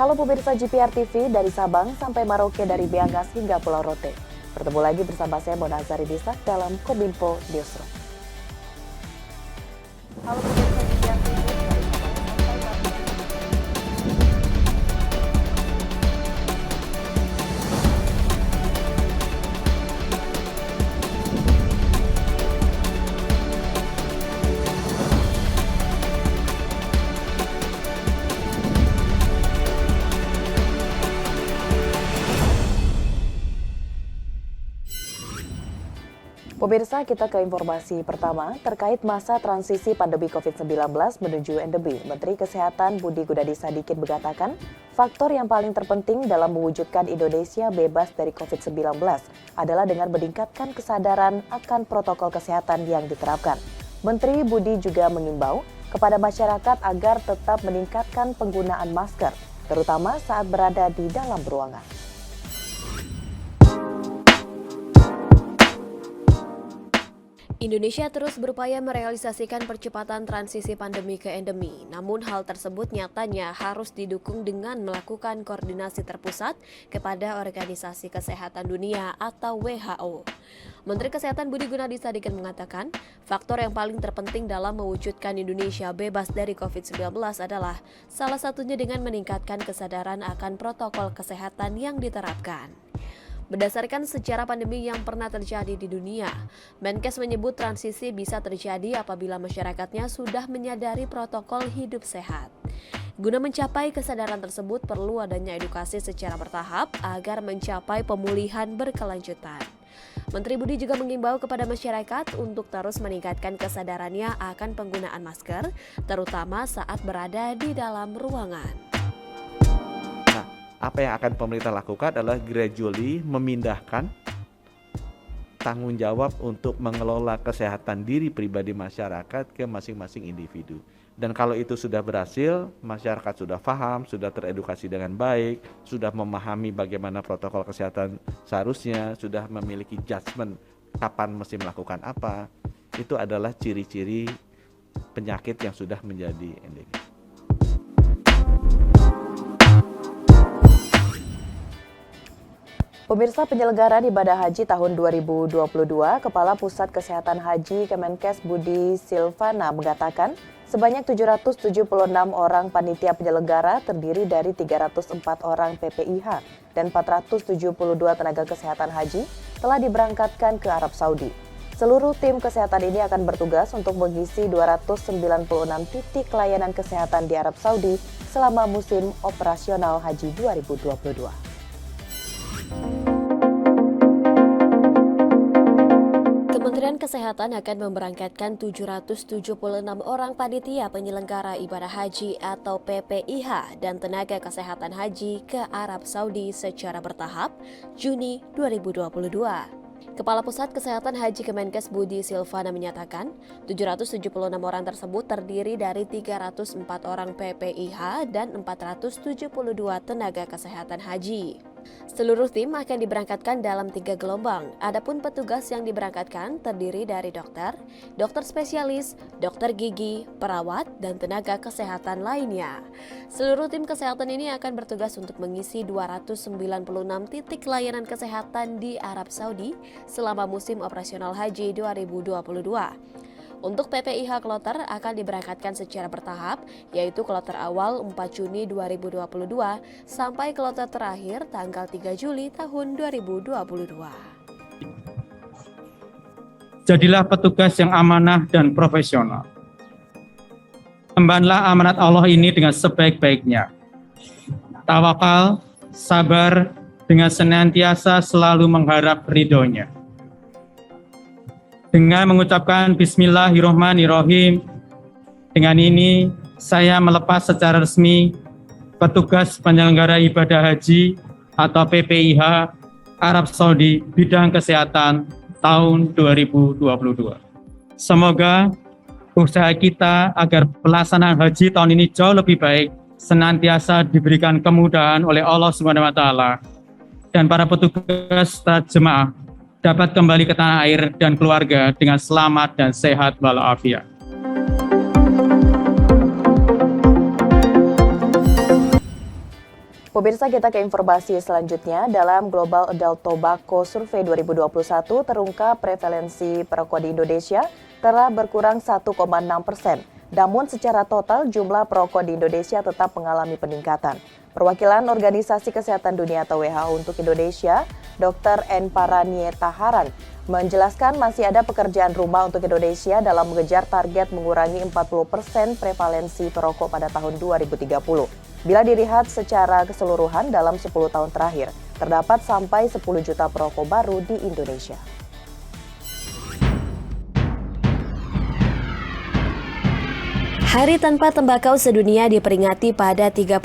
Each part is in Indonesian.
Halo pemirsa GPR TV dari Sabang sampai Merauke, dari Beangas hingga Pulau Rote. Bertemu lagi bersama saya Mona Azari Disak dalam Kominfo Newsroom. Halo pemirsa GPR TV dari Sabang sampai Merauke. Pemirsa, kita ke informasi pertama terkait masa transisi pandemi COVID-19 menuju endemi. Menteri Kesehatan Budi Gunadi Sadikin mengatakan, faktor yang paling terpenting dalam mewujudkan Indonesia bebas dari COVID-19 adalah dengan meningkatkan kesadaran akan protokol kesehatan yang diterapkan. Menteri Budi juga mengimbau kepada masyarakat agar tetap meningkatkan penggunaan masker, terutama saat berada di dalam ruangan. Indonesia terus berupaya merealisasikan percepatan transisi pandemi ke endemi. Namun hal tersebut nyatanya harus didukung dengan melakukan koordinasi terpusat kepada Organisasi Kesehatan Dunia atau WHO. Menteri Kesehatan Budi Gunadi Sadikin mengatakan, faktor yang paling terpenting dalam mewujudkan Indonesia bebas dari COVID-19 adalah salah satunya dengan meningkatkan kesadaran akan protokol kesehatan yang diterapkan. Berdasarkan sejarah pandemi yang pernah terjadi di dunia, Menkes menyebut transisi bisa terjadi apabila masyarakatnya sudah menyadari protokol hidup sehat. Guna mencapai kesadaran tersebut perlu adanya edukasi secara bertahap agar mencapai pemulihan berkelanjutan. Menteri Budi juga mengimbau kepada masyarakat untuk terus meningkatkan kesadarannya akan penggunaan masker, terutama saat berada di dalam ruangan. Apa yang akan pemerintah lakukan adalah gradually memindahkan tanggung jawab untuk mengelola kesehatan diri pribadi masyarakat ke masing-masing individu. Dan kalau itu sudah berhasil, masyarakat sudah paham, sudah teredukasi dengan baik, sudah memahami bagaimana protokol kesehatan seharusnya, sudah memiliki judgement kapan mesti melakukan apa, itu adalah ciri-ciri penyakit yang sudah menjadi endemi. Pemirsa, penyelenggaraan ibadah haji tahun 2022, Kepala Pusat Kesehatan Haji Kemenkes Budi Silvana mengatakan sebanyak 776 orang panitia penyelenggara terdiri dari 304 orang PPIH dan 472 tenaga kesehatan haji telah diberangkatkan ke Arab Saudi. Seluruh tim kesehatan ini akan bertugas untuk mengisi 296 titik layanan kesehatan di Arab Saudi selama musim operasional haji 2022. Kementerian Kesehatan akan memberangkatkan 776 orang panitia penyelenggara ibadah haji atau PPIH dan tenaga kesehatan haji ke Arab Saudi secara bertahap Juni 2022. Kepala Pusat Kesehatan Haji Kemenkes Budi Silvana menyatakan 776 orang tersebut terdiri dari 304 orang PPIH dan 472 tenaga kesehatan haji. Seluruh tim akan diberangkatkan dalam 3 gelombang. Adapun petugas yang diberangkatkan terdiri dari dokter, dokter spesialis, dokter gigi, perawat, dan tenaga kesehatan lainnya. Seluruh tim kesehatan ini akan bertugas untuk mengisi 296 titik layanan kesehatan di Arab Saudi selama musim operasional haji 2022. Untuk PPIH kloter akan diberangkatkan secara bertahap, yaitu kloter awal 4 Juni 2022 sampai kloter terakhir tanggal 3 Juli tahun 2022. Jadilah petugas yang amanah dan profesional. Embanlah amanat Allah ini dengan sebaik-baiknya. Tawakal, sabar, dengan senantiasa selalu mengharap ridhonya. Dengan mengucapkan Bismillahirrahmanirrahim, dengan ini saya melepas secara resmi petugas penyelenggara ibadah haji atau PPIH Arab Saudi bidang kesehatan tahun 2022. Semoga usaha kita agar pelaksanaan haji tahun ini jauh lebih baik, senantiasa diberikan kemudahan oleh Allah SWT, dan para petugas jemaah dapat kembali ke tanah air dan keluarga dengan selamat dan sehat walafiat. Pemirsa, kita ke informasi selanjutnya. Dalam Global Adult Tobacco Survey 2021 terungkap prevalensi perokok di Indonesia telah berkurang 1,6%. Namun secara total jumlah perokok di Indonesia tetap mengalami peningkatan. Perwakilan Organisasi Kesehatan Dunia atau WHO untuk Indonesia, Dr. N. Paranietaharan, menjelaskan masih ada pekerjaan rumah untuk Indonesia dalam mengejar target mengurangi 40% prevalensi perokok pada tahun 2030. Bila dilihat secara keseluruhan dalam 10 tahun terakhir, terdapat sampai 10 juta perokok baru di Indonesia. Hari Tanpa Tembakau Sedunia diperingati pada 31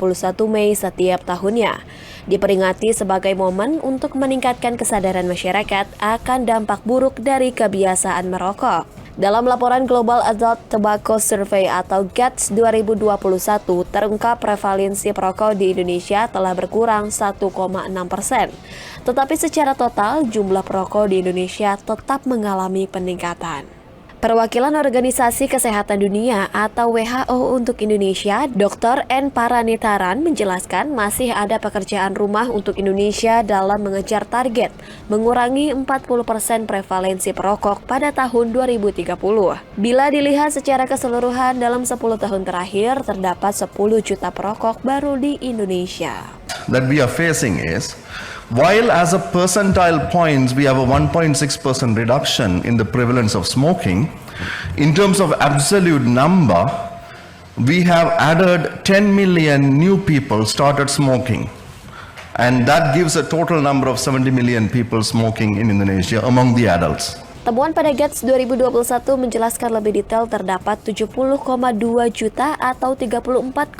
Mei setiap tahunnya. Diperingati sebagai momen untuk meningkatkan kesadaran masyarakat akan dampak buruk dari kebiasaan merokok. Dalam laporan Global Adult Tobacco Survey atau GATS 2021, terungkap prevalensi perokok di Indonesia telah berkurang 1,6%. Tetapi secara total, jumlah perokok di Indonesia tetap mengalami peningkatan. Perwakilan Organisasi Kesehatan Dunia atau WHO untuk Indonesia, Dr. N. Paranietaharan menjelaskan masih ada pekerjaan rumah untuk Indonesia dalam mengejar target mengurangi 40% prevalensi perokok pada tahun 2030. Bila dilihat secara keseluruhan dalam 10 tahun terakhir, terdapat 10 juta perokok baru di Indonesia. That we are facing is, while as a percentile points we have a 1.6% reduction in the prevalence of smoking, in terms of absolute number, we have added 10 million new people started smoking. And that gives a total number of 70 million people smoking in Indonesia among the adults. Temuan pada GATS 2021 menjelaskan lebih detail terdapat 70,2 juta atau 34,5%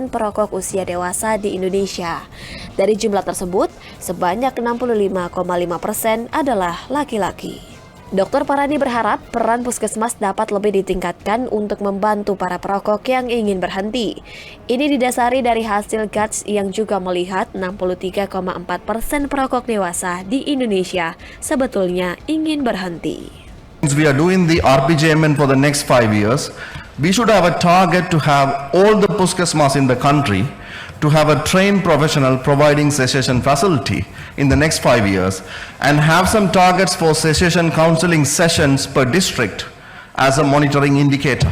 perokok usia dewasa di Indonesia. Dari jumlah tersebut, sebanyak 65,5% adalah laki-laki. Dr. Parani berharap peran puskesmas dapat lebih ditingkatkan untuk membantu para perokok yang ingin berhenti. Ini didasari dari hasil GATS yang juga melihat 63,4% perokok dewasa di Indonesia sebetulnya ingin berhenti. We are doing the RPJMN for the next 5 years. We should have a target to have all the puskesmas in the country to have a trained professional providing cessation facility in the next 5 years and have some targets for cessation counseling sessions per district as a monitoring indicator.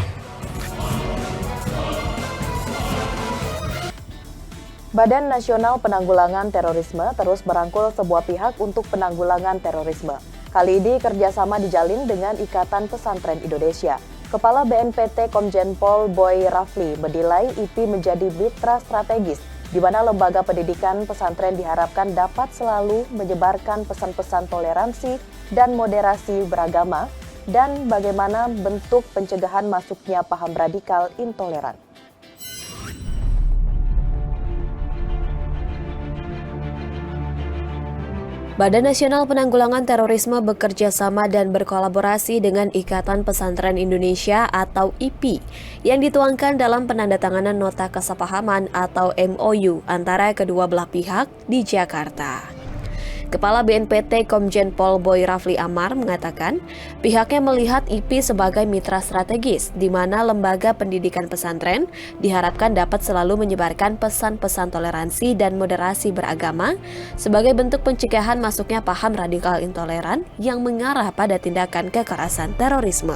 Badan Nasional Penanggulangan Terorisme terus merangkul sebuah pihak untuk penanggulangan terorisme. Kali ini kerjasama dijalin dengan Ikatan Pesantren Indonesia. Kepala BNPT Komjen Pol Boy Rafli menilai IPI menjadi mitra strategis, di mana lembaga pendidikan pesantren diharapkan dapat selalu menyebarkan pesan-pesan toleransi dan moderasi beragama, dan bagaimana bentuk pencegahan masuknya paham radikal intoleran. Badan Nasional Penanggulangan Terorisme bekerja sama dan berkolaborasi dengan Ikatan Pesantren Indonesia atau IPI yang dituangkan dalam penandatanganan Nota Kesepahaman atau MOU antara kedua belah pihak di Jakarta. Kepala BNPT Komjen Pol Boy Rafli Amar mengatakan pihaknya melihat IPI sebagai mitra strategis di mana lembaga pendidikan pesantren diharapkan dapat selalu menyebarkan pesan-pesan toleransi dan moderasi beragama sebagai bentuk pencegahan masuknya paham radikal intoleran yang mengarah pada tindakan kekerasan terorisme.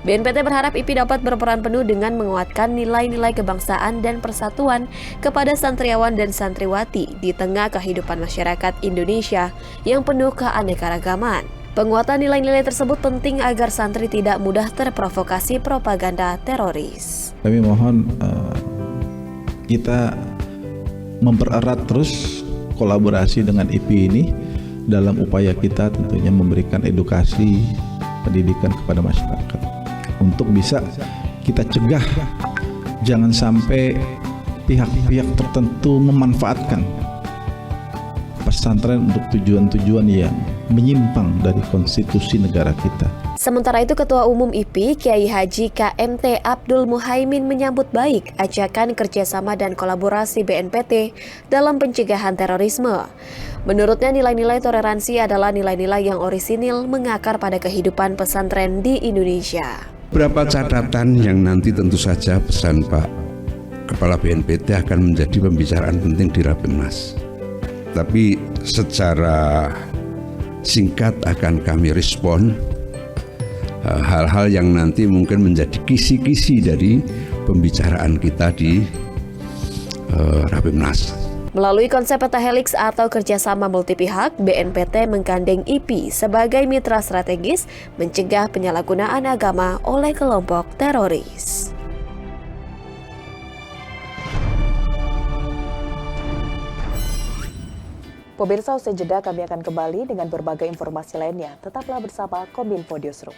BNPT berharap IPI dapat berperan penuh dengan menguatkan nilai-nilai kebangsaan dan persatuan kepada santriawan dan santriwati di tengah kehidupan masyarakat Indonesia yang penuh keanekaragaman. Penguatan nilai-nilai tersebut penting agar santri tidak mudah terprovokasi propaganda teroris. Kami mohon kita mempererat terus kolaborasi dengan IPI ini dalam upaya kita tentunya memberikan edukasi pendidikan kepada masyarakat. Untuk bisa kita cegah jangan sampai pihak-pihak tertentu memanfaatkan pesantren untuk tujuan-tujuan yang menyimpang dari konstitusi negara kita. Sementara itu, Ketua Umum IPI, Kiai Haji KMT Abdul Muhaimin menyambut baik ajakan kerjasama dan kolaborasi BNPT dalam pencegahan terorisme. Menurutnya, nilai-nilai toleransi adalah nilai-nilai yang orisinil mengakar pada kehidupan pesantren di Indonesia. Beberapa catatan yang nanti tentu saja pesan Pak Kepala BNPT akan menjadi pembicaraan penting di Rapimnas. Tapi secara singkat akan kami respon hal-hal yang nanti mungkin menjadi kisi-kisi dari pembicaraan kita di Rapimnas. Melalui konsep pentahelix atau kerjasama multipihak, BNPT menggandeng IPI sebagai mitra strategis mencegah penyalahgunaan agama oleh kelompok teroris. Pemirsa, usai jeda kami akan kembali dengan berbagai informasi lainnya. Tetaplah bersama Kominfo Newsroom.